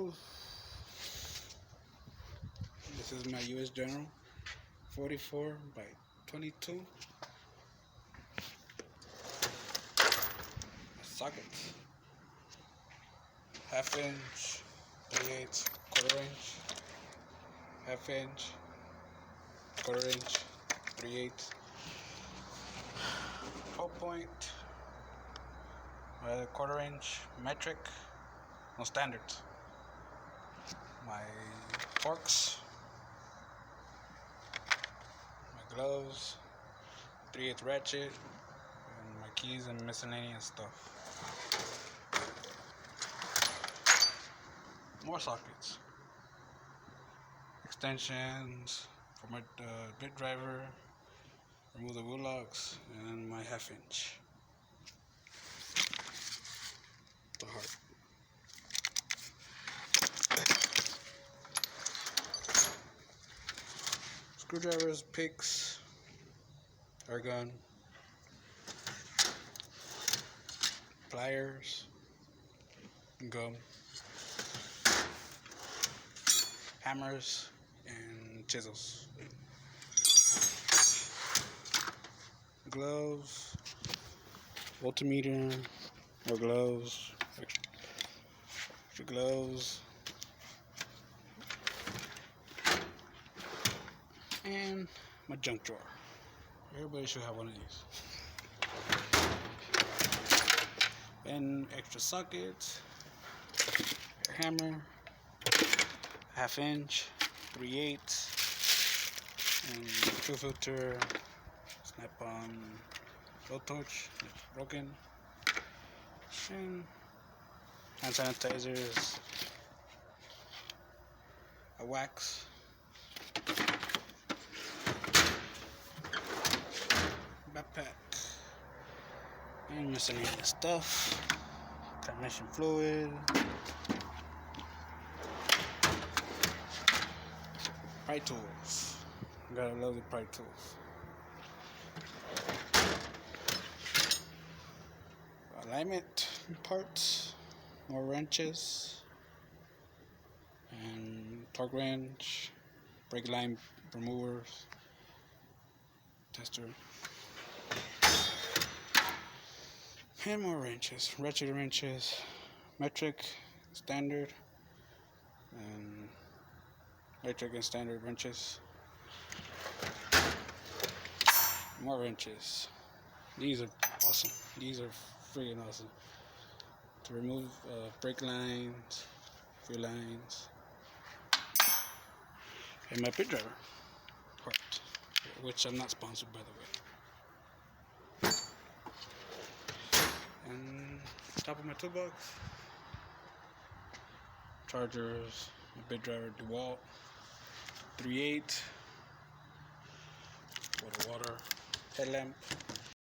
tools. This is my US General 44 by 22. Sockets. Half inch, 3/8, quarter inch, half inch, quarter inch, 3/8. Pull point, quarter inch, metric, no standards. My forks, my gloves, 3/8 ratchet, and my keys and miscellaneous stuff. More sockets, extensions for my bit driver, remove the wheel locks, and my half inch. The heart. Screwdrivers, picks, air gun, pliers, gum, hammers, and chisels. Gloves, multimeter, more gloves, extra gloves, and my junk drawer. Everybody should have one of these. And extra sockets, hammer, half inch, 3/8, and fuel filter, snap-on blowtorch, it's broken, and hand sanitizers, a wax, backpack, and miscellaneous stuff, transmission fluid, pry tools. Gotta love the pry tools. Alignment parts, more wrenches, and torque wrench, brake line removers, tester, and more wrenches, ratchet wrenches, metric, standard, and metric and standard wrenches. More wrenches. These are awesome. These are freaking awesome. To remove brake lines, fuel lines, and my bit driver part, which I'm not sponsored by the way. And top of my toolbox, chargers, my bit driver DeWalt, 3/8, water, headlamp,